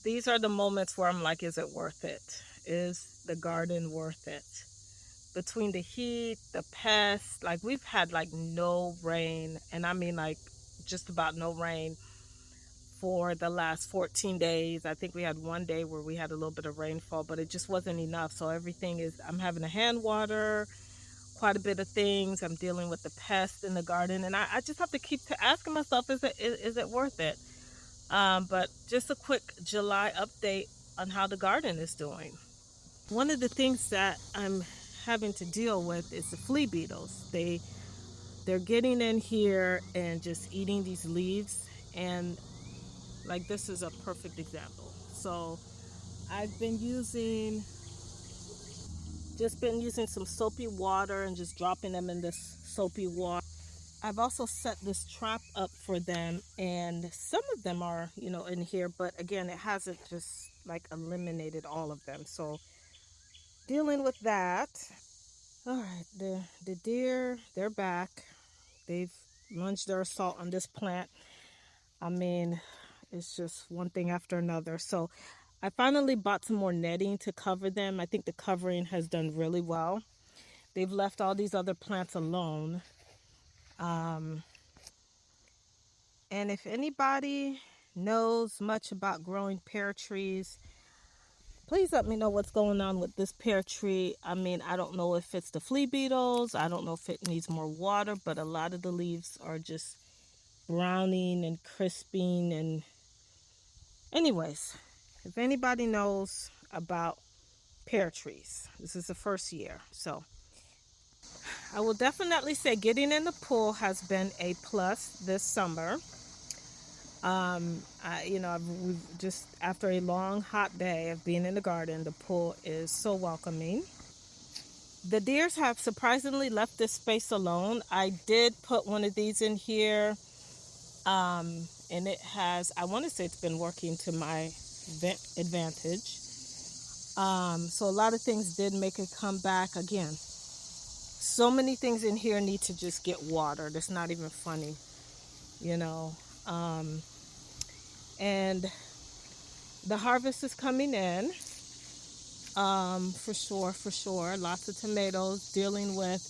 These are the moments where I'm like, is it worth it? Is the garden worth it? Between the heat, the pests, like we've had like no rain, and I mean like just about no rain for the last 14 days. I think we had one day where we had a little bit of rainfall, but it just wasn't enough. So everything is, I'm having to hand water quite a bit of things. I'm dealing with the pests in the garden, and I just have to keep asking myself, is it worth it? But just a quick July update on how the garden is doing. One of the things that I'm having to deal with is the flea beetles. They're getting in here and just eating these leaves, and like this is a perfect example. So I've been using some soapy water and just dropping them in this soapy water. I've also set this trap up for them, and some of them are, in here, but again, it hasn't just like eliminated all of them. So dealing with that. All right, the deer, they're back. They've lunged their assault on this plant. I mean, it's just one thing after another. So I finally bought some more netting to cover them. I think the covering has done really well. They've left all these other plants alone. Um, and if anybody knows much about growing pear trees, please let me know what's going on with this pear tree. I mean, I don't know if it's the flea beetles. I don't know if it needs more water, but a lot of the leaves are just browning and crisping. And anyways, if anybody knows about pear trees, this is the first year. So I will definitely say getting in the pool has been a plus this summer. We've just after a long hot day of being in the garden, the pool is so welcoming. The deers have surprisingly left this space alone. I did put one of these in here, and it has, I want to say it's been working to my advantage. So a lot of things did make it come back again. So many things in here need to just get watered. It's not even funny, you know. And the harvest is coming in, for sure, for sure. Lots of tomatoes, dealing with,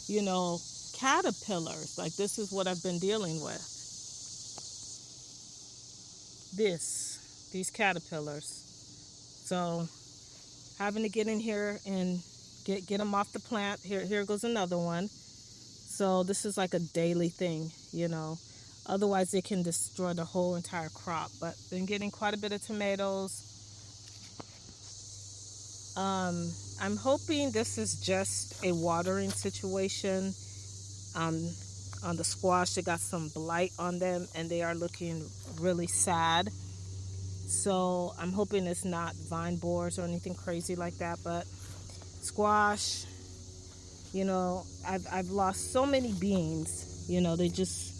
you know, caterpillars. Like this is what I've been dealing with. These caterpillars. So having to get in here and get them off the plant. Here goes another one. So this is like a daily thing, you know. Otherwise, they can destroy the whole entire crop. But been getting quite a bit of tomatoes. I'm hoping this is just a watering situation. On the squash, they got some blight on them, and they are looking really sad. So I'm hoping it's not vine borers or anything crazy like that. But squash, you know, I've lost so many beans. You know, they just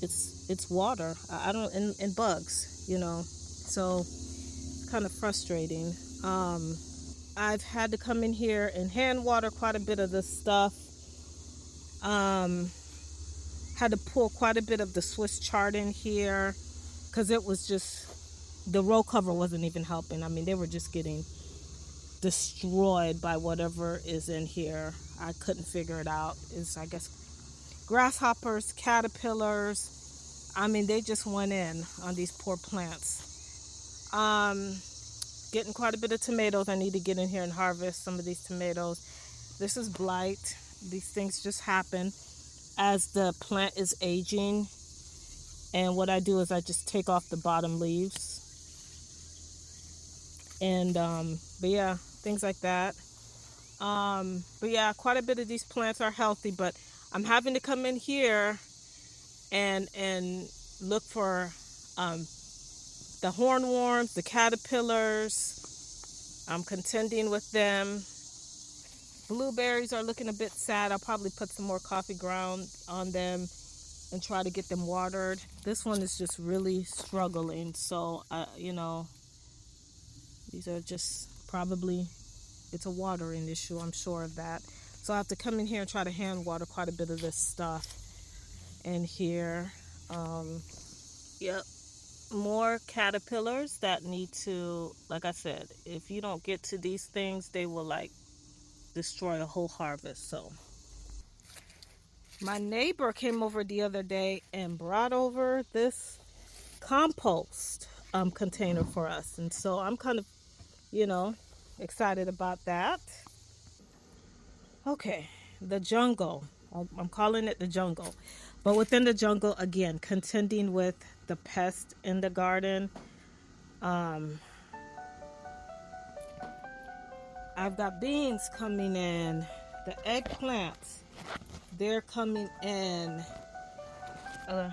it's water. I don't and bugs. You know, so it's kind of frustrating. I've had to come in here and hand water quite a bit of this stuff. Had to pull quite a bit of the Swiss chard in here because it was just, the row cover wasn't even helping. I mean, they were just getting destroyed by whatever is in here. I couldn't figure it out. It's, I guess, grasshoppers, caterpillars. I mean, they just went in on these poor plants. Getting quite a bit of tomatoes. I need to get in here and harvest some of these tomatoes. This is blight. These things just happen as the plant is aging. And what I do is I just take off the bottom leaves. And, but yeah, things like that. But yeah, quite a bit of these plants are healthy, but I'm having to come in here and look for, the hornworms, the caterpillars. I'm contending with them. Blueberries are looking a bit sad. I'll probably put some more coffee ground on them and try to get them watered. This one is just really struggling. So, these are just probably, it's a watering issue. I'm sure of that. So I have to come in here and try to hand water quite a bit of this stuff in here. Yep. more caterpillars that need to, like I said, if you don't get to these things, they will like destroy a whole harvest. So my neighbor came over the other day and brought over this compost container for us. And so I'm kind of, you know, excited about that. Okay, the jungle. I'm calling it the jungle. But within the jungle, again, contending with the pest in the garden. Um, I've got beans coming in, the eggplants, they're coming in. Uh,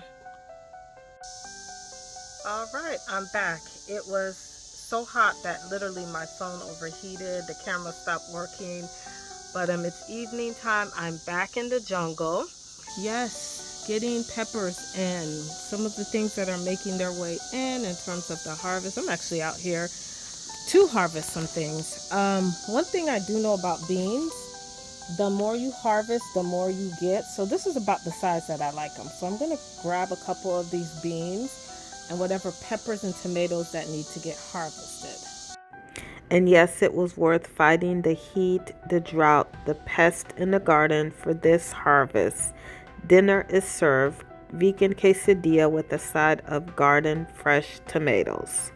all right, I'm back. It was so hot that literally my phone overheated, the camera stopped working. But it's evening time. I'm back in the jungle. Yes, getting peppers in. Some of the things that are making their way in terms of the harvest. I'm actually out here to harvest some things. One thing I do know about beans, the more you harvest, the more you get. So this is about the size that I like them. So I'm going to grab a couple of these beans and whatever peppers and tomatoes that need to get harvested. And yes, it was worth fighting the heat, the drought, the pest in the garden for this harvest. Dinner is served, vegan quesadilla with a side of garden fresh tomatoes.